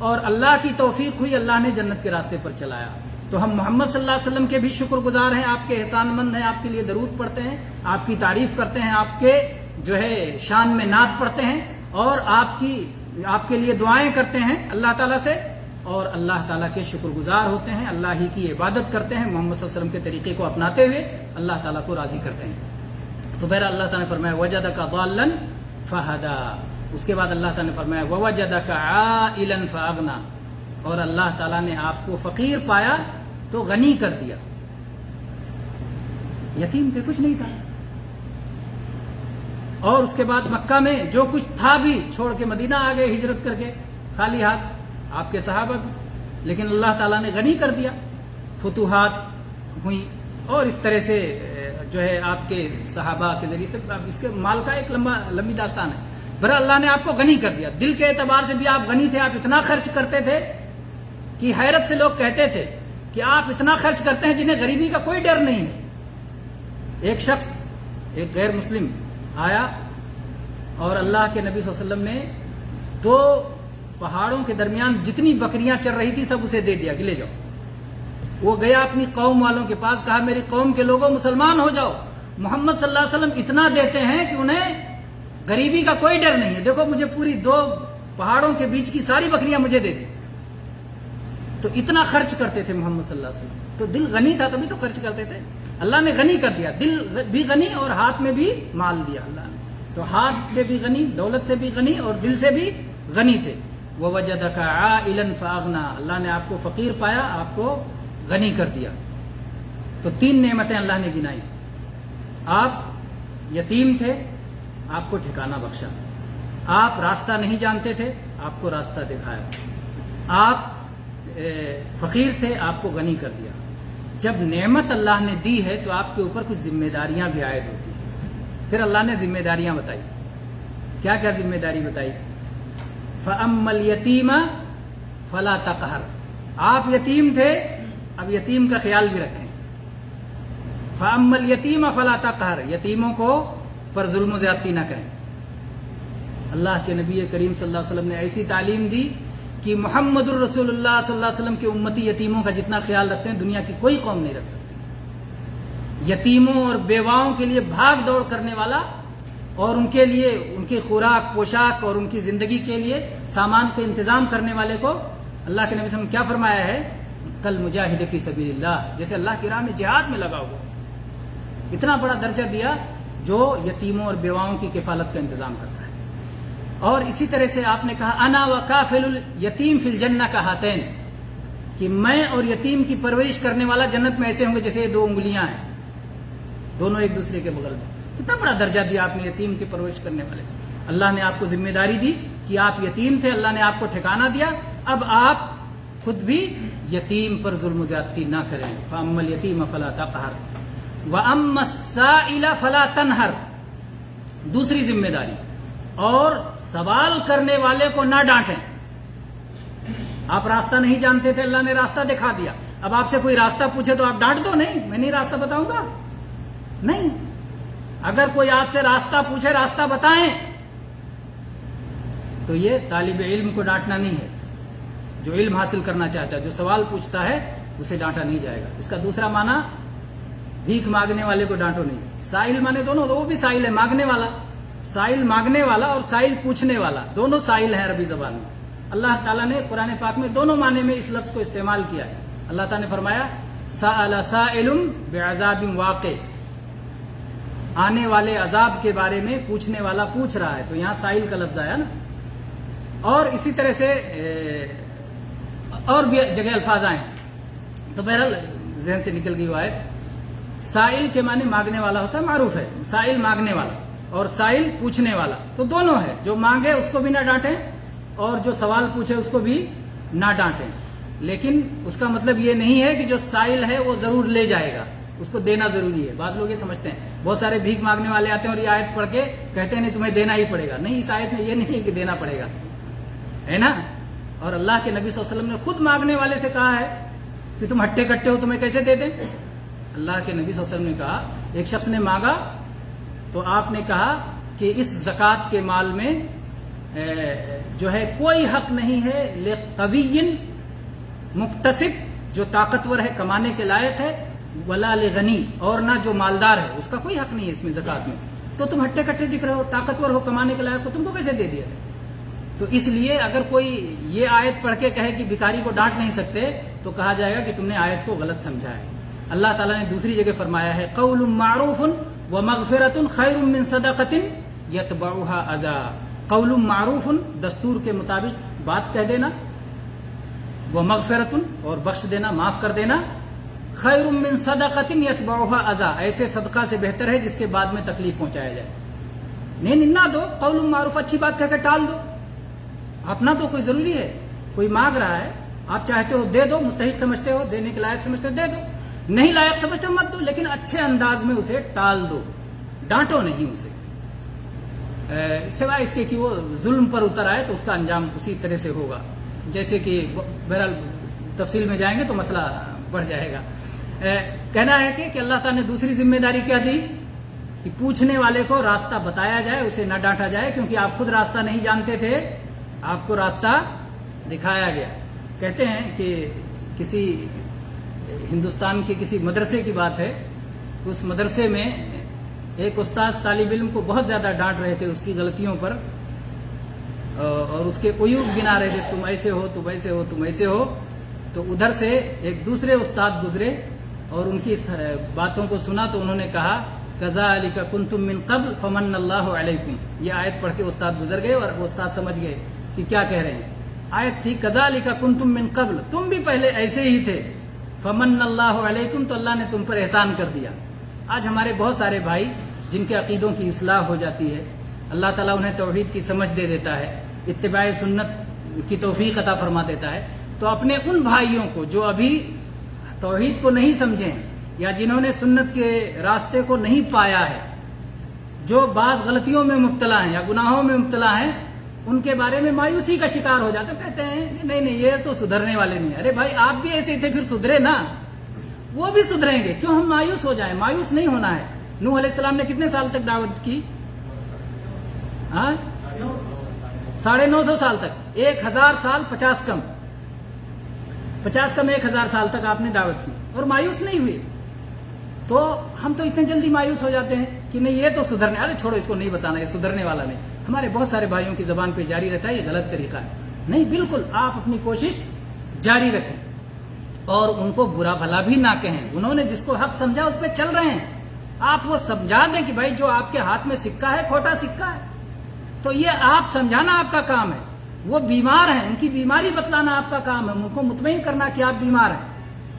اور اللہ کی توفیق ہوئی، اللہ نے جنت کے راستے پر چلایا. تو ہم محمد صلی اللہ علیہ وسلم کے بھی شکر گزار ہیں، آپ کے احسان مند ہیں، آپ کے لیے درود پڑھتے ہیں، آپ کی تعریف کرتے ہیں، آپ کے جو ہے شان میں نعت پڑھتے ہیں، اور آپ کے لیے دعائیں کرتے ہیں اللہ تعالیٰ سے، اور اللہ تعالیٰ کے شکر گزار ہوتے ہیں، اللہ ہی کی عبادت کرتے ہیں، محمد صلی اللہ علیہ وسلم کے طریقے کو اپناتے ہوئے اللہ تعالیٰ کو راضی کرتے ہیں. تو بہرحال اللہ تعالیٰ نے فرمایا وَوَجَدَكَ ضَالًّا فَهَدَىٰ. اس کے بعد اللہ تعالیٰ نے فرمایا وَوَجَدَكَ عَائِلًا فَأَغْنَىٰ، اور اللہ تعالیٰ نے آپ کو فقیر پایا تو غنی کر دیا. یتیم تھے، کچھ نہیں تھا، اور اس کے بعد مکہ میں جو کچھ تھا بھی چھوڑ کے مدینہ آ گئے ہجرت کر کے خالی ہاتھ، آپ کے صحابہ بھی. لیکن اللہ تعالیٰ نے غنی کر دیا، فتوحات ہوئی، اور اس طرح سے جو ہے آپ کے صحابہ کے ذریعے سے اس کے مال کا ایک لمبی داستان ہے. برا اللہ نے آپ کو غنی کر دیا. دل کے اعتبار سے بھی آپ غنی تھے، آپ اتنا خرچ کرتے تھے کہ حیرت سے لوگ کہتے تھے کہ آپ اتنا خرچ کرتے ہیں جنہیں غریبی کا کوئی ڈر نہیں ہے. ایک شخص، ایک غیر مسلم آیا اور اللہ کے نبی صلی اللہ علیہ وسلم نے 2 پہاڑوں کے درمیان جتنی بکریاں چر رہی تھی سب اسے دے دیا کہ لے جاؤ. وہ گیا اپنی قوم والوں کے پاس، کہا میری قوم کے لوگوں مسلمان ہو جاؤ، محمد صلی اللہ علیہ وسلم اتنا دیتے ہیں کہ انہیں غریبی کا کوئی ڈر نہیں ہے. دیکھو مجھے پوری 2 پہاڑوں کے بیچ کی ساری بکریاں مجھے دے دی. تو اتنا خرچ کرتے تھے محمد صلی اللہ علیہ وسلم. تو دل غنی تھا تبھی تو خرچ کرتے تھے. اللہ نے غنی کر دیا، دل بھی غنی اور ہاتھ میں بھی مال دیا اللہ نے. تو ہاتھ سے بھی غنی، دولت سے بھی غنی اور دل سے بھی غنی تھے. وَوَجَدَكَ عَائِلًا فَأَغْنَى, اللہ نے آپ کو فقیر پایا, آپ کو غنی کر دیا. تو 3 نعمتیں اللہ نے گنائی. آپ یتیم تھے, آپ کو ٹھکانہ بخشا. آپ راستہ نہیں جانتے تھے, آپ کو راستہ دکھایا. آپ فقیر تھے, آپ کو غنی کر دیا. جب نعمت اللہ نے دی ہے تو آپ کے اوپر کچھ ذمہ داریاں بھی عائد ہوتی ہیں. پھر اللہ نے ذمہ داریاں بتائی. کیا کیا ذمہ داری بتائی؟ فَأَمَّا الْيَتِيمَ فَلَا تَقْهَرْ, آپ یتیم تھے, اب یتیم کا خیال بھی رکھیں. فَأَمَّا الْيَتِيمَ فَلَا تَقْهَرْ, یتیموں کو پر ظلم و زیادتی نہ کریں. اللہ کے نبی کریم صلی اللہ علیہ وسلم نے ایسی تعلیم دی کہ محمد الرسول اللہ صلی اللہ علیہ وسلم کے امتی یتیموں کا جتنا خیال رکھتے ہیں دنیا کی کوئی قوم نہیں رکھ سکتی. یتیموں اور بیواؤں کے لیے بھاگ دوڑ کرنے والا اور ان کے لیے ان کی خوراک, پوشاک اور ان کی زندگی کے لیے سامان کا انتظام کرنے والے کو اللہ کے نبی صلی اللہ علیہ وسلم کیا فرمایا ہے؟ کل مجاہد فی سبیل اللہ, جیسے اللہ کی راہ میں جہاد میں لگا ہوا. اتنا بڑا درجہ دیا جو یتیموں اور بیواؤں کی کفالت کا انتظام کرتا ہے. اور اسی طرح سے آپ نے کہا انا وکافل الیتیم فی الجنہ کہاتین, کہ میں اور یتیم کی پرورش کرنے والا جنت میں ایسے ہوں گے جیسے یہ 2 انگلیاں ہیں, دونوں ایک دوسرے کے بغل میں. کتنا بڑا درجہ دیا آپ نے یتیم کی پرورش کرنے والے. اللہ نے آپ کو ذمہ داری دی کہ آپ یتیم تھے, اللہ نے آپ کو ٹھکانہ دیا, اب آپ خود بھی یتیم پر ظلم و زیادتی نہ کریں. فَأَمَّا الْيَتِيمَ فَلَا تَقْهَرْ وَأَمَّا السَّائِلَ فَلَا تَنْهَرْ, دوسری ذمہ داری, اور سوال کرنے والے کو نہ ڈانٹیں. آپ راستہ نہیں جانتے تھے, اللہ نے راستہ دکھا دیا. اب آپ سے کوئی راستہ پوچھے تو آپ ڈانٹ دو, نہیں میں نہیں راستہ بتاؤں گا, نہیں. اگر کوئی آپ سے راستہ پوچھے راستہ بتائیں تو یہ طالب علم کو ڈانٹنا نہیں ہے. جو علم حاصل کرنا چاہتا ہے, جو سوال پوچھتا ہے, اسے ڈانٹا نہیں جائے گا. اس کا دوسرا معنی بھیک مانگنے والے کو ڈانٹو نہیں. سائل مانے دونوں, وہ بھی سائل ہے, مانگنے والا. سائل مانگنے والا اور سائل پوچھنے والا دونوں سائل ہیں عربی زبان میں. اللہ تعالیٰ نے قرآن پاک میں دونوں معنی میں اس لفظ کو استعمال کیا ہے. اللہ تعالیٰ نے فرمایا سأل سائل بعذاب واقع, آنے والے عذاب کے بارے میں پوچھنے والا پوچھ رہا ہے, تو یہاں سائل کا لفظ آیا نا. اور اسی طرح سے اور بھی جگہ الفاظ آئے, تو بہرحال ذہن سے نکل گئی وہ آیت. سائل کے معنی مانگنے والا ہوتا ہے, معروف ہے. سائل مانگنے والا اور سائل پوچھنے والا, تو دونوں ہے. جو مانگے اس کو بھی نہ ڈانٹیں اور جو سوال پوچھے اس کو بھی نہ ڈانٹیں. لیکن اس کا مطلب یہ نہیں ہے کہ جو سائل ہے وہ ضرور لے جائے گا, اس کو دینا ضروری ہے. بعض لوگ یہ سمجھتے ہیں, بہت سارے بھیک مانگنے والے آتے ہیں اور یہ آیت پڑھ کے کہتے ہیں نہیں تمہیں دینا ہی پڑے گا. نہیں, اس آیت میں یہ نہیں ہے کہ دینا پڑے گا, ہے نا. اور اللہ کے نبی صلی اللہ علیہ وسلم نے خود مانگنے والے سے کہا ہے کہ تم ہٹے کٹے ہو, تمہیں کیسے دے دیں. اللہ کے نبی صلی اللہ علیہ وسلم نے کہا, ایک شخص نے مانگا تو آپ نے کہا کہ اس زکوٰۃ کے مال میں جو ہے کوئی حق نہیں ہے لقوی مکتسب, جو طاقتور ہے کمانے کے لائق ہے, ولا لغنی, اور نہ جو مالدار ہے اس کا کوئی حق نہیں ہے اس میں زکوٰۃ میں. تو تم ہٹے کٹے دکھ رہے ہو, طاقتور ہو کمانے کے لائق ہو, تم کو کیسے دے دیا. تو اس لیے اگر کوئی یہ آیت پڑھ کے کہے کہ بھکاری کو ڈانٹ نہیں سکتے تو کہا جائے گا کہ تم نے آیت کو غلط سمجھا ہے. اللہ تعالیٰ نے دوسری جگہ فرمایا ہے قول معروف ومغفرۃ خیر من صدقۃ یتبعها اذى. قول معروف, دستور کے مطابق بات کہہ دینا, ومغفرۃ, اور بخش دینا, معاف کر دینا, خیر من صدقۃ یتبعها اذى, ایسے صدقہ سے بہتر ہے جس کے بعد میں تکلیف پہنچایا جائے. نہیں نہ دو, قول معروف اچھی بات کہہ کے ٹال دو. اپنا تو کوئی ضروری ہے, کوئی مانگ رہا ہے, آپ چاہتے ہو دے دو, مستحق سمجھتے ہو, دینے کے لائق سمجھتے ہو دے دو, نہیں لائق سمجھتے ہو مت دو, لیکن اچھے انداز میں اسے ٹال دو, ڈانٹو نہیں اسے. سوائے اس کے کہ وہ ظلم پر اتر آئے تو اس کا انجام اسی طرح سے ہوگا. جیسے کہ بہرحال تفصیل میں جائیں گے تو مسئلہ بڑھ جائے گا. کہنا ہے کہ اللہ تعالیٰ نے دوسری ذمہ داری کیا دی کہ پوچھنے والے کو راستہ بتایا جائے, اسے نہ ڈانٹا جائے, کیونکہ آپ خود راستہ نہیں جانتے تھے, آپ کو راستہ دکھایا گیا. کہتے ہیں کہ کسی ہندوستان کے کسی مدرسے کی بات ہے, اس مدرسے میں ایک استاذ طالب علم کو بہت زیادہ ڈانٹ رہے تھے اس کی غلطیوں پر, اور اس کے عیوب گنا رہے تھے, تم ایسے ہو, تم ایسے ہو, تم ایسے ہو. تو ادھر سے ایک دوسرے استاد گزرے اور ان کی باتوں کو سنا تو انہوں نے کہا کذالک کنتم من قبل فمن اللہ علیکم. یہ آیت پڑھ کے استاد گزر گئے اور وہ استاد سمجھ گئے کہ کیا کہہ رہے ہیں. آیت تھی کذالک کنتم من قبل، تم بھی پہلے ایسے ہی تھے، فمن اللہ علیکم، تو اللہ نے تم پر احسان کر دیا. آج ہمارے بہت سارے بھائی جن کے عقیدوں کی اصلاح ہو جاتی ہے، اللہ تعالیٰ انہیں توحید کی سمجھ دے دیتا ہے، اتباع سنت کی توفیق عطا فرما دیتا ہے، تو اپنے ان بھائیوں کو جو ابھی توحید کو نہیں سمجھے ہیں یا جنہوں نے سنت کے راستے کو نہیں پایا ہے، جو بعض غلطیوں میں مبتلا ہیں یا گناہوں میں مبتلا ہیں، ان کے بارے میں مایوسی کا شکار ہو جاتے ہیں. کہتے ہیں نہیں نہیں یہ تو سدھرنے والے نہیں ہیں. ارے بھائی آپ بھی ایسے ہی تھے، پھر سدھرے نا، وہ بھی سدھریں گے، کیوں ہم مایوس ہو جائیں؟ مایوس نہیں ہونا ہے. نوح علیہ السلام نے کتنے سال تک دعوت کی؟ 950 سال تک. 1000 سال 50 کم 1000 سال تک آپ نے دعوت کی اور مایوس نہیں ہوئے. تو ہم تو اتنے جلدی مایوس ہو جاتے ہیں کہ نہیں یہ تو سدھرنے، ارے چھوڑو اس کو نہیں بتانا، یہ سدھرنے والا نہیں. ہمارے بہت سارے بھائیوں کی زبان پہ جاری رہتا ہے یہ غلط طریقہ ہے. نہیں، بالکل آپ اپنی کوشش جاری رکھیں اور ان کو برا بھلا بھی نہ کہیں. انہوں نے جس کو حق سمجھا اس پہ چل رہے ہیں، آپ وہ سمجھا دیں کہ بھائی جو آپ کے ہاتھ میں سکہ ہے کھوٹا سکہ ہے، تو یہ آپ سمجھانا آپ کا کام ہے. وہ بیمار ہیں، ان کی بیماری بتلانا آپ کا کام ہے، ان کو مطمئن کرنا کہ آپ بیمار ہیں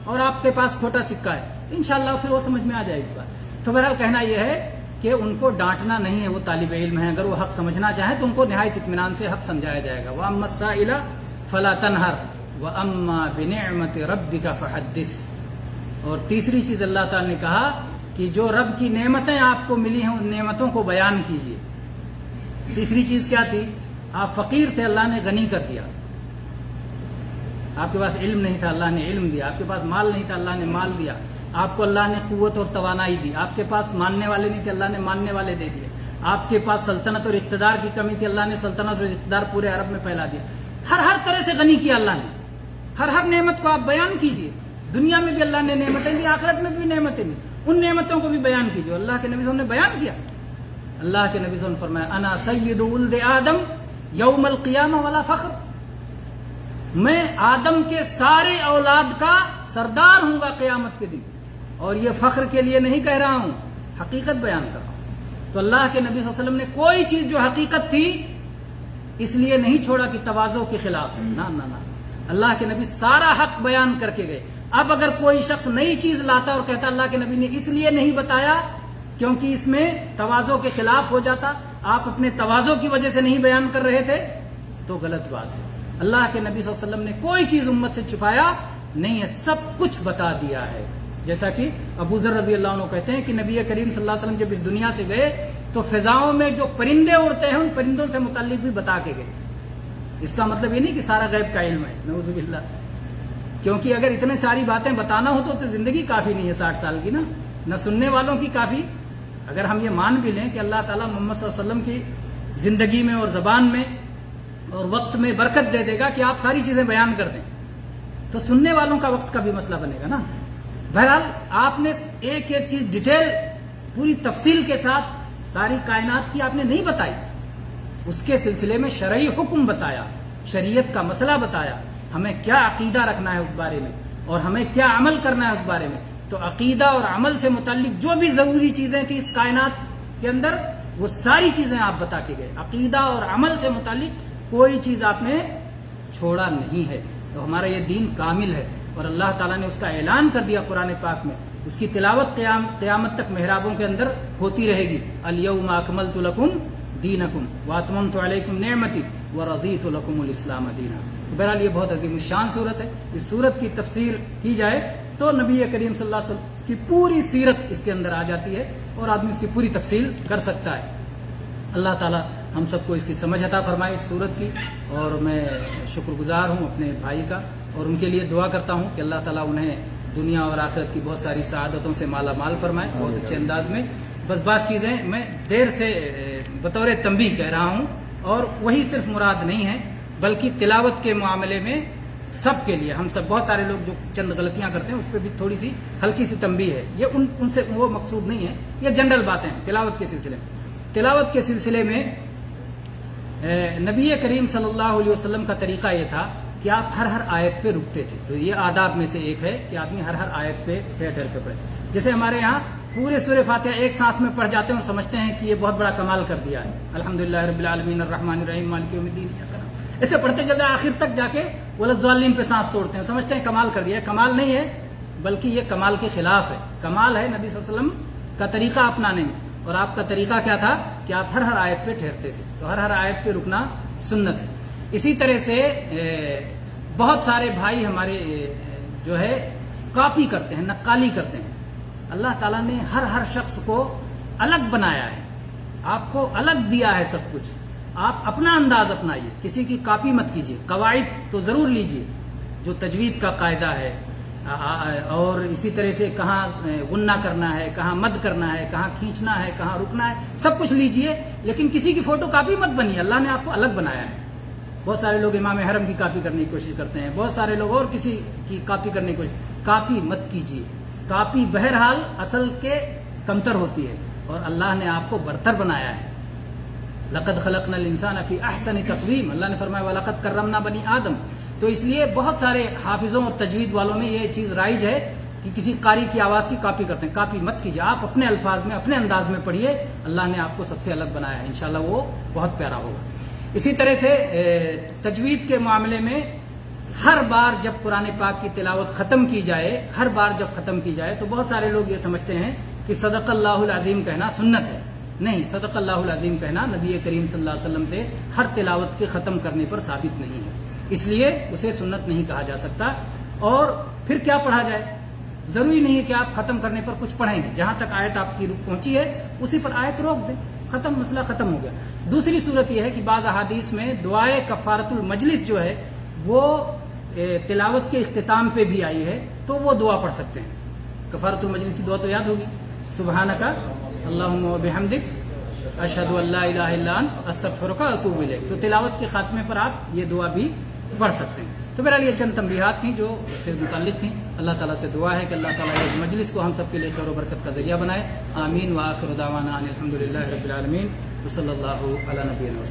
اور آپ کے پاس کھوٹا سکہ ہے. انشاءاللہ پھر وہ سمجھ میں آ جائے گی بات. تو بہرحال کہنا یہ ہے کہ ان کو ڈانٹنا نہیں ہے، وہ طالب علم ہیں، اگر وہ حق سمجھنا چاہیں تو ان کو نہایت اطمینان سے حق سمجھایا جائے گا. وَأَمَّا السَّائِلَ فَلَا تَنْهَرْ وَأَمَّا بِنِعْمَةِ رَبِّكَ فَحَدِّثْ. اور تیسری چیز اللہ تعالی نے کہا کہ جو رب کی نعمتیں آپ کو ملی ہیں ان نعمتوں کو بیان کیجیے. تیسری چیز کیا تھی؟ آپ فقیر تھے، اللہ نے غنی کر دیا. آپ کے پاس علم نہیں تھا، اللہ نے علم دیا. آپ کے پاس مال نہیں تھا، اللہ نے مال دیا. آپ کو اللہ نے قوت اور توانائی دی. آپ کے پاس ماننے والے نہیں تھے، اللہ نے ماننے والے دے دیے. آپ کے پاس سلطنت اور اقتدار کی کمی تھی، اللہ نے سلطنت اور اقتدار پورے عرب میں پھیلا دیا. ہر طرح سے غنی کیا اللہ نے. ہر نعمت کو آپ بیان کیجیے. دنیا میں بھی اللہ نے نعمتیں دی، آخرت میں بھی نعمتیں دی، ان نعمتوں کو بھی بیان کیجیے. اللہ کے نبی صلی اللہ علیہ وسلم نے بیان کیا. اللہ کے نبی صلی اللہ علیہ وسلم نے فرمایا انا سید ولد آدم یوم القیامہ ولا فخر. میں آدم کے سارے اولاد کا سردار ہوں گا قیامت کے دن، اور یہ فخر کے لیے نہیں کہہ رہا ہوں، حقیقت بیان کر رہا ہوں. تو اللہ کے نبی صلی اللہ علیہ وسلم نے کوئی چیز جو حقیقت تھی اس لیے نہیں چھوڑا کہ تواضع کے خلاف ہے. نہ، اللہ کے نبی سارا حق بیان کر کے گئے. اب اگر کوئی شخص نئی چیز لاتا اور کہتا اللہ کے نبی نے اس لیے نہیں بتایا کیونکہ اس میں تواضع کے خلاف ہو جاتا، آپ اپنے تواضع کی وجہ سے نہیں بیان کر رہے تھے، تو غلط بات ہے. اللہ کے نبی صلی اللہ علیہ وسلم نے کوئی چیز امت سے چھپایا نہیں ہے، سب کچھ بتا دیا ہے. جیسا کہ ابو ذر رضی اللہ عنہ کہتے ہیں کہ نبی کریم صلی اللہ علیہ وسلم جب اس دنیا سے گئے تو فضاؤں میں جو پرندے اڑتے ہیں ان پرندوں سے متعلق بھی بتا کے گئے. اس کا مطلب یہ نہیں کہ سارا غیب کا علم ہے، نعوذ باللہ، کیونکہ اگر اتنے ساری باتیں بتانا ہو تو زندگی کافی نہیں ہے 60 سال کی، نہ سننے والوں کی کافی. اگر ہم یہ مان بھی لیں کہ اللہ تعالیٰ محمد صلی اللہ علیہ وسلم کی زندگی میں اور زبان میں اور وقت میں برکت دے دے گا کہ آپ ساری چیزیں بیان کر دیں، تو سننے والوں کا وقت کا بھی مسئلہ بنے گا نا. بہرحال آپ نے ایک چیز ڈیٹیل پوری تفصیل کے ساتھ ساری کائنات کی آپ نے نہیں بتائی. اس کے سلسلے میں شرعی حکم بتایا، شریعت کا مسئلہ بتایا، ہمیں کیا عقیدہ رکھنا ہے اس بارے میں اور ہمیں کیا عمل کرنا ہے اس بارے میں. تو عقیدہ اور عمل سے متعلق جو بھی ضروری چیزیں تھیں اس کائنات کے اندر وہ ساری چیزیں آپ بتا کے گئے. عقیدہ اور عمل سے متعلق کوئی چیز آپ نے چھوڑا نہیں ہے. تو ہمارا یہ دین کامل ہے اور اللہ تعالیٰ نے اس کا اعلان کر دیا قرآن پاک میں. اس کی تلاوت قیامت تک محرابوں کے اندر ہوتی رہے گی. الیوم اکملت لکم دینکم واتممت علیکم نعمتی ورضیت لکم الاسلام دینا. بہرحال یہ بہت عظیم الشان صورت ہے. اس صورت کی تفسیر کی جائے تو نبی کریم صلی اللہ علیہ وسلم کی پوری سیرت اس کے اندر آ جاتی ہے اور آدمی اس کی پوری تفصیل کر سکتا ہے. اللہ تعالیٰ ہم سب کو اس کی سمجھ عطا فرمائے اس صورت کی. اور میں شکر گزار ہوں اپنے بھائی کا اور ان کے لیے دعا کرتا ہوں کہ اللہ تعالیٰ انہیں دنیا اور آخرت کی بہت ساری سعادتوں سے مالا مال فرمائے بہت اچھے انداز میں. بس بعض چیزیں میں دیر سے بطور تنبیہ کہہ رہا ہوں اور وہی صرف مراد نہیں ہے بلکہ تلاوت کے معاملے میں سب کے لیے ہم سب بہت سارے لوگ جو چند غلطیاں کرتے ہیں اس پہ بھی تھوڑی سی ہلکی سی تنبیہ ہے. یہ ان سے وہ مقصود نہیں ہے، یہ جنرل باتیں ہیں تلاوت کے سلسلے میں. تلاوت کے سلسلے میں نبی کریم صلی اللہ علیہ وسلم کا طریقہ یہ تھا کہ آپ ہر آیت پہ رکتے تھے. تو یہ آداب میں سے ایک ہے کہ آدمی ہر آیت پہ ٹھہر کے پڑھے. جیسے ہمارے یہاں پورے سورہ فاتحہ ایک سانس میں پڑھ جاتے ہیں اور سمجھتے ہیں کہ یہ بہت بڑا کمال کر دیا ہے. الحمدللہ رب العالمین الرحمن الرحیم مالک یوم الدین. ایسے پڑھتے چلتے آخر تک جا کے ولضالین پہ سانس توڑتے ہیں، سمجھتے ہیں کمال کر دیا. کمال نہیں ہے، بلکہ یہ کمال کے خلاف ہے. کمال ہے نبی صلی اللہ علیہ وسلم کا طریقہ اپنانے میں، اور آپ کا طریقہ کیا تھا کہ آپ ہر آیت پہ ٹھہرتے تھے. تو ہر آیت پہ رکنا سنت ہے. اسی طرح سے بہت سارے بھائی ہمارے جو ہے کاپی کرتے ہیں، نقالی کرتے ہیں. اللہ تعالیٰ نے ہر شخص کو الگ بنایا ہے، آپ کو الگ دیا ہے سب کچھ. آپ اپنا انداز اپنائیے، کسی کی کاپی مت کیجیے. قواعد تو ضرور لیجیے، جو تجوید کا قاعدہ ہے، اور اسی طرح سے کہاں غنہ کرنا ہے، کہاں مد کرنا ہے، کہاں کھینچنا ہے، کہاں رکنا ہے، سب کچھ لیجیے. لیکن کسی کی فوٹو کاپی مت بنیے. اللہ نے آپ کو الگ بنایا ہے. بہت سارے لوگ امام حرم کی کاپی کرنے کی کوشش کرتے ہیں، بہت سارے لوگ اور کسی کی کاپی کرنے کی کوشش. کاپی مت کیجیے. کاپی بہرحال اصل کے کمتر ہوتی ہے، اور اللہ نے آپ کو برتر بنایا ہے. لقد خلقنا الانسان فی احسن تقویم، اللہ نے فرمایا وَلَقَدْ كَرَّمْنَا بنی آدم. تو اس لیے بہت سارے حافظوں اور تجوید والوں میں یہ چیز رائج ہے کہ کسی قاری کی آواز کی کاپی کرتے ہیں. کاپی مت کیجیے. آپ اپنے الفاظ میں، اپنے انداز میں پڑھیے. اللہ نے آپ کو سب سے الگ بنایا ہے. انشاءاللہ وہ بہت پیارا ہوگا. اسی طرح سے تجوید کے معاملے میں ہر بار جب قرآن پاک کی تلاوت ختم کی جائے، ہر بار جب ختم کی جائے تو بہت سارے لوگ یہ سمجھتے ہیں کہ صدق اللہ العظیم کہنا سنت ہے. نہیں، صدق اللہ العظیم کہنا نبی کریم صلی اللہ علیہ وسلم سے ہر تلاوت کے ختم کرنے پر ثابت نہیں ہے، اس لیے اسے سنت نہیں کہا جا سکتا. اور پھر کیا پڑھا جائے؟ ضروری نہیں ہے کہ آپ ختم کرنے پر کچھ پڑھیں گے. جہاں تک آیت آپ کی پہنچی ہے اسی پر آیت روک دیں، ختم، مسئلہ ختم ہو گیا. دوسری صورت یہ ہے کہ بعض احادیث میں دعائے کفارت المجلس جو ہے وہ تلاوت کے اختتام پہ بھی آئی ہے، تو وہ دعا پڑھ سکتے ہیں. کفارت المجلس کی دعا تو یاد ہوگی، سبحانک اللہم و بحمدک اشہد ان لا الہ الا انت استغفرک و اتوب الیک. تو تلاوت کے خاتمے پر آپ یہ دعا بھی پڑھ سکتے ہیں. تو بہرحال یہ چند تنبیہات تھیں جو سے متعلق تھیں. اللہ تعالیٰ سے دعا ہے کہ اللہ تعالیٰ اس مجلس کو ہم سب کے لیے خیر و برکت کا ذریعہ بنائے. آمین. وآخر دعوانا ان الحمد للہ رب العالمین. وصلی اللہ علی نبینا.